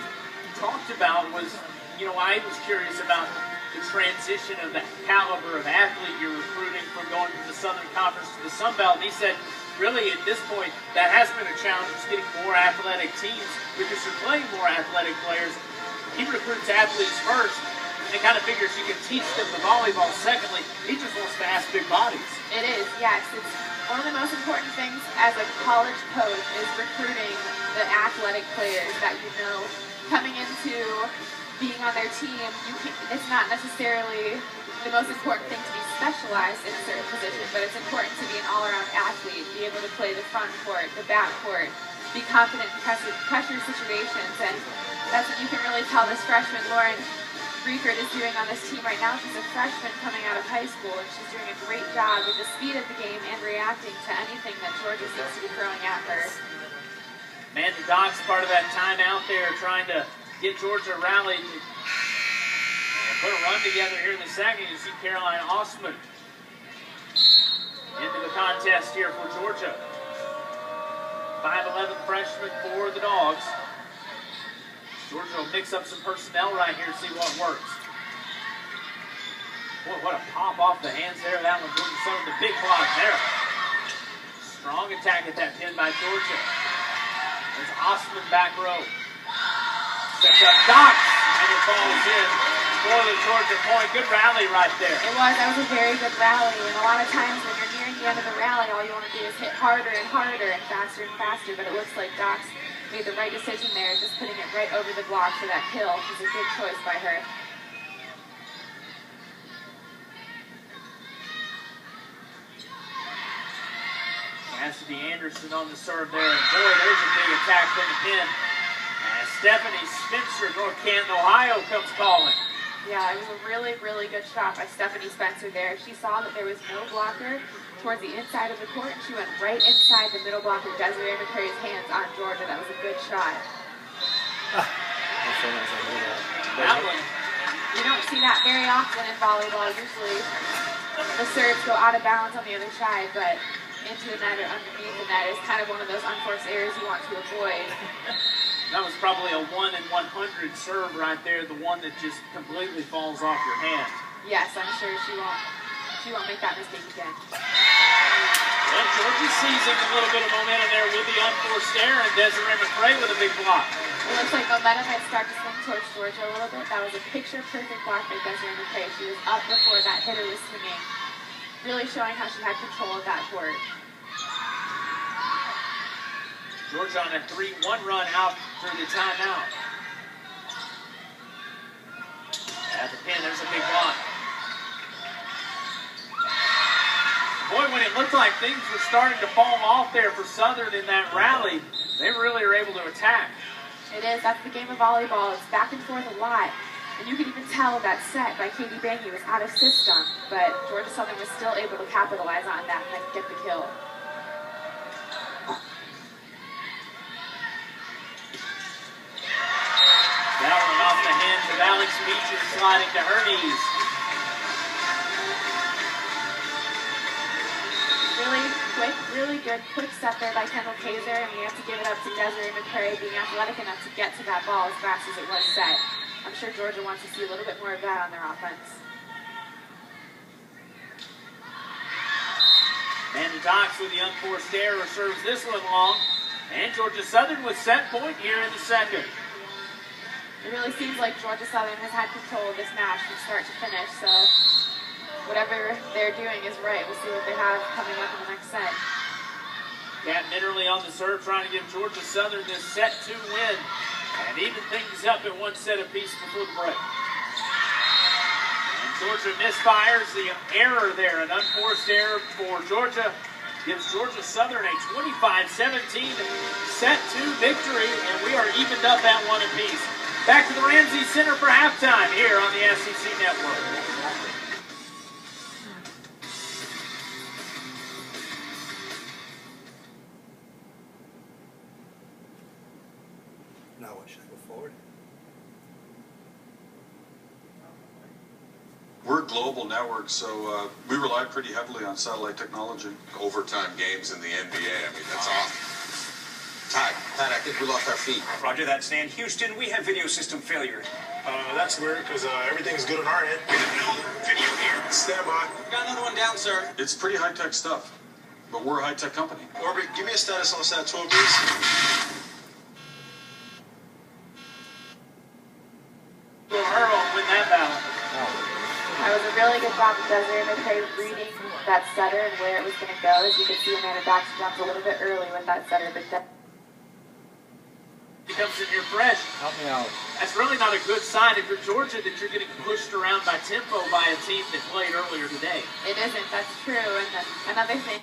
talked about was, you know, I was curious about the transition of the caliber of athlete you're recruiting from going from the Southern Conference to the Sun Belt. And he said, really, at this point, that has been a challenge, is getting more athletic teams because you're playing more athletic players. He recruits athletes first. And kind of figures you can teach them the volleyball. Secondly, he just wants to ask big bodies.
It is, yes. It's one of the most important things as a college coach is recruiting the athletic players that you know coming into being on their team. It's not necessarily the most important thing to be specialized in a certain position, but it's important to be an all-around athlete, be able to play the front court, the back court, be confident in pressure situations, and that's what you can really tell this freshman, Lauren Riekert, is doing on this team right now. She's a freshman coming out of high school, and she's doing a great job with the speed of the game and reacting to anything that Georgia seems to be throwing at her.
Amanda Dock's part of that timeout there, trying to get Georgia rallied and put a run together here in the second. You see Caroline Osman into the contest here for Georgia. 5'11" freshman for the Dogs. Georgia will mix up some personnel right here to see what works. Boy, what a pop off the hands there. That one Georgia Southern, the big block there. Strong attack at that pin by Georgia. There's Osman back row. Sets up Dox, and it falls in for the Georgia point. Good rally right there.
It was. That was a very good rally. And a lot of times when you're nearing the end of the rally, all you want to do is hit harder and harder and faster. But it looks like Dox made the right decision there, just putting it right over the block for that kill. It was a good choice by her.
Cassidy Anderson on the serve there. And boy, there's a big attack from the pin. And Stephanie Spencer, North Canton, Ohio, comes calling.
Yeah, it was a really, really good shot by Stephanie Spencer there. She saw that there was no blocker towards the inside of the court, and she went right inside the middle blocker, Desiree McCrae's hands on Georgia. That was a good shot.
That one.
You don't see that very often in volleyball. Usually the serves go out of bounds on the other side, but into the net or underneath the net is kind of one of those unforced errors you want to avoid.
That was probably a 1 in 100 serve right there, the one that just completely falls off your hand.
Yes, I'm sure she won't make that mistake again.
Well, Georgia seizing a little bit of momentum there with the unforced error, and Desiree McCrae with a big block.
It looks like momentum might start to swing towards Georgia a little bit. That was a picture-perfect block by Desiree McCrae. She was up before that hitter was swinging, really showing how she had control of that court.
Georgia on a 3-1 run out through the timeout. At the pin, there's a big block. Boy, when it looked like things were starting to fall off there for Southern in that rally, they really are able to attack.
It is. That's the game of volleyball. It's back and forth a lot. And you could even tell that set by Katie Bangy was out of system, but Georgia Southern was still able to capitalize on that and get the kill.
That one off the hands of Alex Beecher, sliding to her knees.
Really good quick set there by Kendall Kaiser, and we have to give it up to Desiree McCray being athletic enough to get to that ball as fast as it was set. I'm sure Georgia wants to see a little bit more of that on their offense.
Amanda Dox with the unforced error serves this one long, and Georgia Southern with set point here in the second.
It really seems like Georgia Southern has had control of this match from start to finish, so whatever they're doing is right. We'll see what they have coming up in the next set.
Kat Mitterly on the serve, trying to give Georgia Southern this set 2 win and even things up at 1 set apiece before the break. And Georgia misfires the error there, an unforced error for Georgia. Gives Georgia Southern a 25-17 set 2 victory, and we are evened up at 1 apiece. Back to the Ramsey Center for halftime here on the SEC Network.
Now what, should I go forward?
We're a global network, so we rely pretty heavily on satellite technology.
Overtime games in the NBA, I mean, that's awesome.
Ty, Pat, I think we lost our feed.
Roger that, Stan. Houston, we have video system failure.
That's weird, because everything's good on our end.
Video here.
Stand by.
Got another one down, sir.
It's pretty high-tech stuff, but we're a high-tech company.
Orbit, give me a status on Sat 12, please.
Will Earl win that battle.
That was a really good job of Desiree McCray reading that setter and where it was going to go. As you can see, Amanda Dox jumped a little bit early with that setter, but
He comes in here fresh.
Help me out.
That's really not a good sign if you're Georgia that you're getting pushed around by tempo by a team that played earlier today.
it isn't. That's true. And then another thing.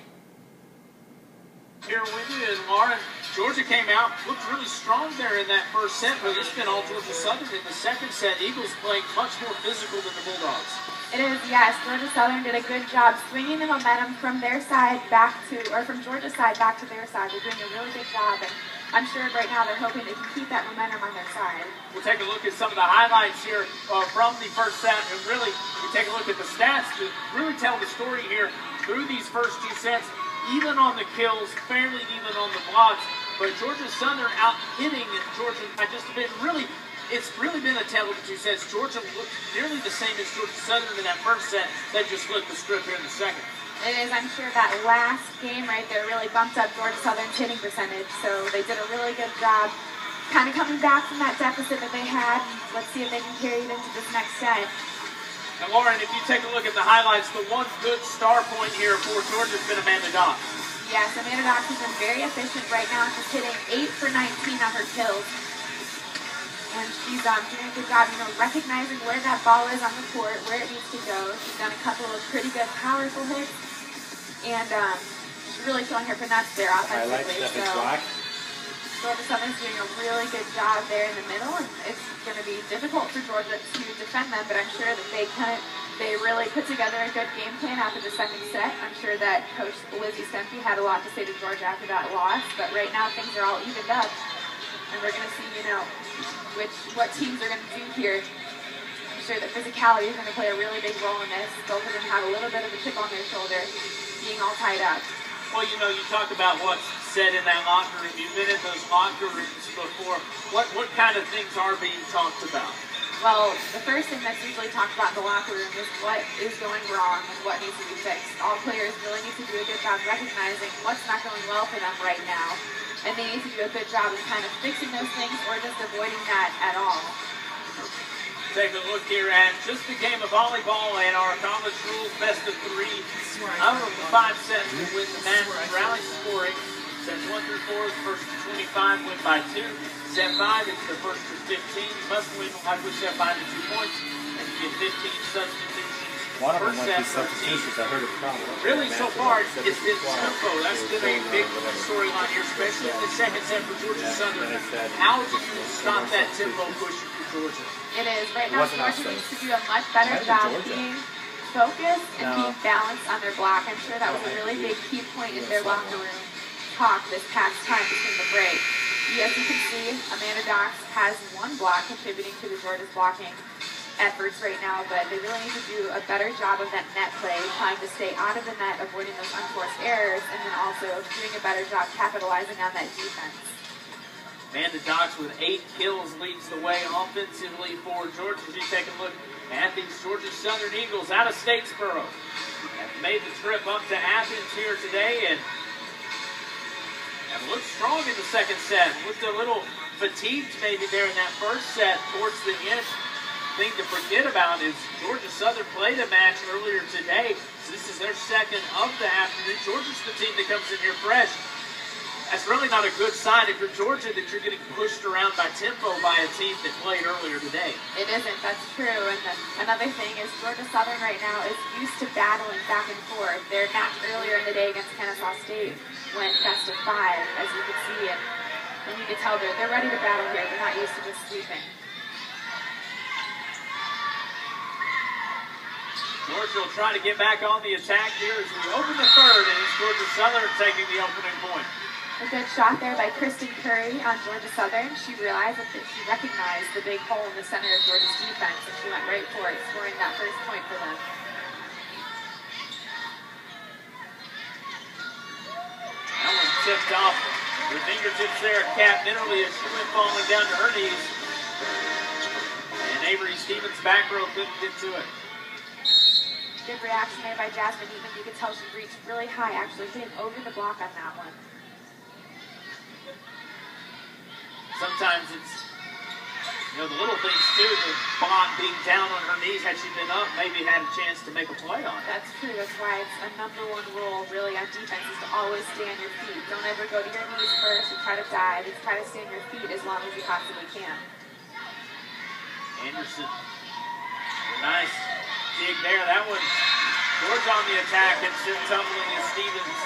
Here with you, and Lauren, Georgia came out, looked really strong there in that first set, but it's been all Georgia Southern in the second set. Eagles playing much more physical than the Bulldogs.
It is, yes. Georgia Southern did a good job swinging the momentum from their side back to, or from Georgia's side back to their side. They're doing a really good job, and I'm sure right now they're hoping they can keep that momentum on their side.
We'll take a look at some of the highlights here from the first set, and really, we take a look at the stats to really tell the story here through these first 2 sets. Even on the kills, fairly even on the blocks, but Georgia Southern out hitting Georgia by just a bit. Really, it's really been a tale of the 2 sets. Georgia looked nearly the same as Georgia Southern in that first set. They just flipped the script here in the second.
It is, I'm sure that last game right there really bumped up Georgia Southern's hitting percentage, so they did a really good job kind of coming back from that deficit that they had. Let's see if they can carry it into this next set.
And Lauren, if you take a look at the highlights, the one good star point here for Georgia has been Amanda Dox.
Yes, Amanda Dox has been very efficient right now. She's hitting 8 for 19 on her kills. And she's doing a good job, recognizing where that ball is on the court, where it needs to go. She's done a couple of pretty good powerful hits. And she's really showing her finesse there offensively. Georgia Southern's doing a really good job there in the middle, and it's going to be difficult for Georgia to defend them, but I'm sure that they really put together a good game plan after the second set. I'm sure that Coach Lizzie Stempy had a lot to say to Georgia after that loss, but right now things are all evened up, and we're going to see, what teams are going to do here. I'm sure that physicality is going to play a really big role in this. Both of them have a little bit of a chip on their shoulder, being all tied up.
Well, you talk about what's said in that locker room. You've been in those locker rooms before. What kind of things are being talked about?
Well, the first thing that's usually talked about in the locker room is what is going wrong and what needs to be fixed. All players really need to do a good job recognizing what's not going well for them right now, and they need to do a good job of kind of fixing those things or just avoiding that at all.
Take a look here at just the game of volleyball and our college rules best of 3. Out of the 5 sets will win the match with rally scoring. Sets 1 through 4, the first to 25 win by 2. Set 5, it's the first to 15. Must win like we set 5 to 2 points. And you get 15 substitutions
One of them
first
went
set
through substitutions. I heard it from
really, so far, it's been tempo. That's been a big storyline here, especially in the second set for Georgia Southern. How do you stop that tempo pushing for Georgia?
It is. Right now, Georgia needs to do a much better job being focused and being balanced on their block. I'm sure that was a really big key point in their locker room talk this past time between the break. As you can see, Amanda Dox has one block contributing to the Georgia's blocking efforts right now, but they really need to do a better job of that net play, trying to stay out of the net, avoiding those unforced errors, and then also doing a better job capitalizing on that defense.
Amanda Dox with 8 kills leads the way offensively for Georgia. As you take a look at these Georgia Southern Eagles out of Statesboro. Have made the trip up to Athens here today and have looked strong in the second set. Looked a little fatigued maybe there in that first set towards the end. Thing to forget about is Georgia Southern played a match earlier today. So this is their second of the afternoon. Georgia's the team that comes in here fresh. That's really not a good sign if you're Georgia that you're getting pushed around by tempo by a team that played earlier today.
It isn't. That's true. And another thing is Georgia Southern right now is used to battling back and forth. Their match earlier in the day against Kennesaw State went best of 5, as you can see. And you can tell they're ready to battle here. They're not used to just sweeping.
Georgia will try to get back on the attack here as we open the third, and it's Georgia Southern taking the opening point.
A good shot there by Kristen Curry on Georgia Southern. She realized that she recognized the big hole in the center of Georgia's defense, and she went right for it, scoring that first point for them.
That one tipped off the fingertips there at Kat Minnerly as she went falling down to her knees. And Avery Stevens' back row couldn't get to it.
Good reaction there by Jasmine Eaton. You can tell she reached really high, actually hitting over the block on that one.
Sometimes it's, the little things too, the bot being down on her knees had she been up, maybe had a chance to make a play on it.
That's true. That's why it's a #1 rule really on defense is to always stay on your feet. Don't ever go to your knees first and try to dive. It's try to stay on your feet as long as you possibly can.
Anderson, nice dig there. That one, George on the attack and still tumbling as Stevens.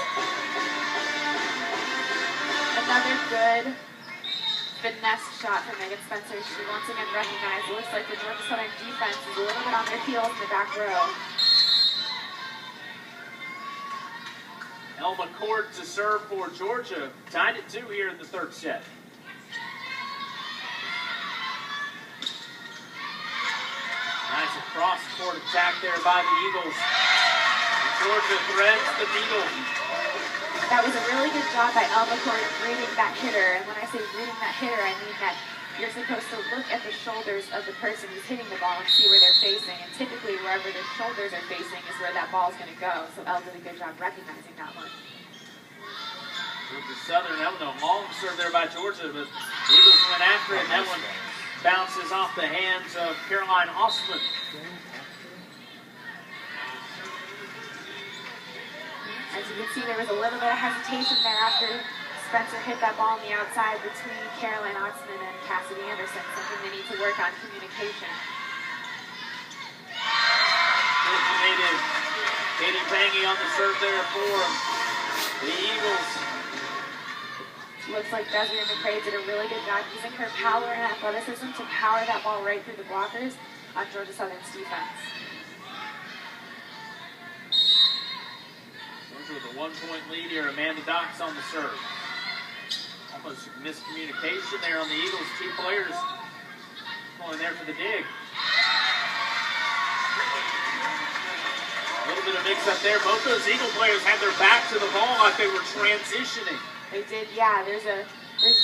Another good finesse shot from Megan Spencer. She once again recognized. It looks like the Georgia Southern defense is a little bit on their heels in the back row.
Elma Cord to serve for Georgia. Tied at 2 here in the third set. Nice across-court attack there by the Eagles. And Georgia threads the needle.
That was a really good job by Elma Cord reading that hitter. And when I say reading that hitter, I mean that you're supposed to look at the shoulders of the person who's hitting the ball and see where they're facing. And typically, wherever their shoulders are facing is where that ball is going to go. So Elle did a good job recognizing that one.
Georgia Southern, that was a long serve there by Georgia, but the Eagles went after it. And that one bounces off the hands of Caroline Ostman.
As you can see, there was a little bit of hesitation there after Spencer hit that ball on the outside between Caroline Ostman and Cassidy Anderson, something they need to work on communication.
Originated Katie Bangy on the serve there for the Eagles.
Looks like Desiree McCrae did a really good job using her power and athleticism to power that ball right through the blockers on Georgia Southern's defense.
Georgia with a 1-point lead here. Amanda Dox on the serve. Almost miscommunication there on the Eagles. 2 players going there for the dig. A little bit of mix-up there. Both those Eagle players had their back to the ball like they were transitioning.
They did, yeah. There's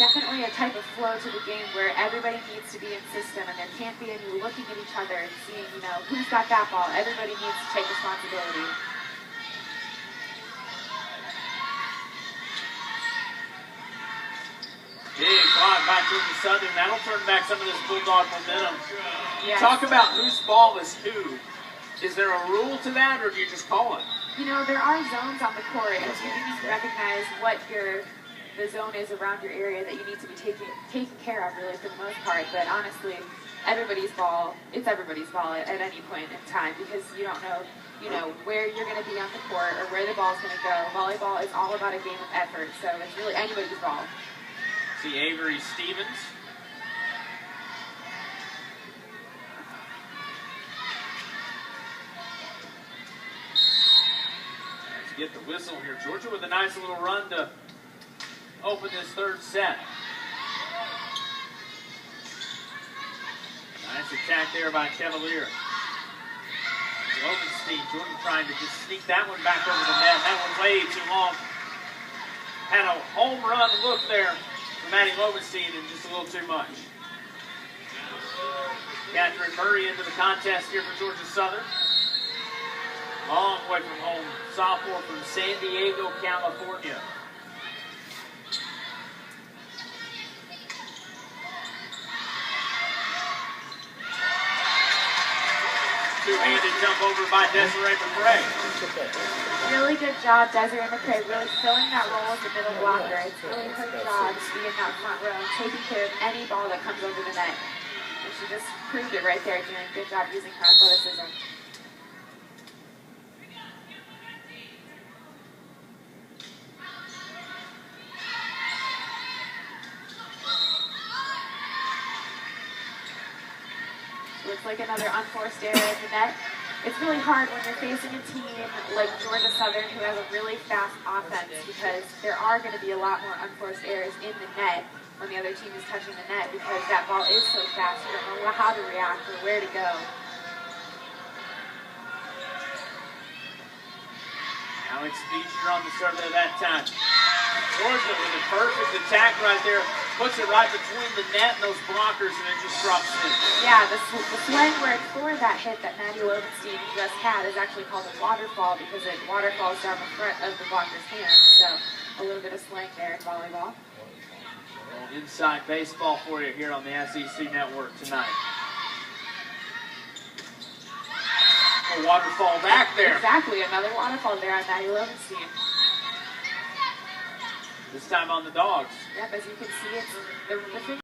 definitely a type of flow to the game where everybody needs to be in system, and there can't be any looking at each other and seeing, who's got that ball. Everybody needs to take responsibility.
Big block by Georgia Southern. That'll turn back some of this Bulldog momentum.
Yes.
Talk about whose ball is who. Is there a rule to that, or do you just call it?
There are zones on the court, and so you need to recognize what your the zone is around your area that you need to be taken care of, really, for the most part. But honestly, everybody's ball, it's everybody's ball at any point in time, because you don't know, where you're going to be on the court or where the ball's going to go. Volleyball is all about a game of effort, so it's really anybody's ball.
See Avery Stevens. Let's get the whistle here. Georgia with a nice little run to open this third set. Nice attack there by Cavalier. Lowenstein, Jordan trying to just sneak that one back over the net. That one way too long. Had a home run look there from Maddie Lowenstein and just a little too much. Catherine Murray into the contest here for Georgia Southern. Long way from home. Sophomore from San Diego, California. Two-handed jump over by Desiree McRae.
Really good job, Desiree McRae, really filling that role as the middle blocker. It's really her job to be in that front row and taking care of any ball that comes over the net. And she just proved it right there, doing a good job using her athleticism. Looks like another unforced error in the net. It's really hard when you're facing a team like Georgia Southern who has a really fast offense, because there are going to be a lot more unforced errors in the net when the other team is touching the net, because that ball is so fast, you don't know how to react or where to go.
Alex Beecher on the serve there that time. Georgia with a perfect attack right there. Puts it right between the net and those blockers, and it just drops in.
Yeah, the slang word for that hit that Maddie Lowenstein just had is actually called a waterfall, because it waterfalls down the front of the blocker's hand. So a little bit of slang there in volleyball.
Inside baseball for you here on the SEC Network tonight. A waterfall back there.
Exactly, another waterfall there on Maddie Lowenstein.
This time on the Dogs.
Yep, as you can see, it's the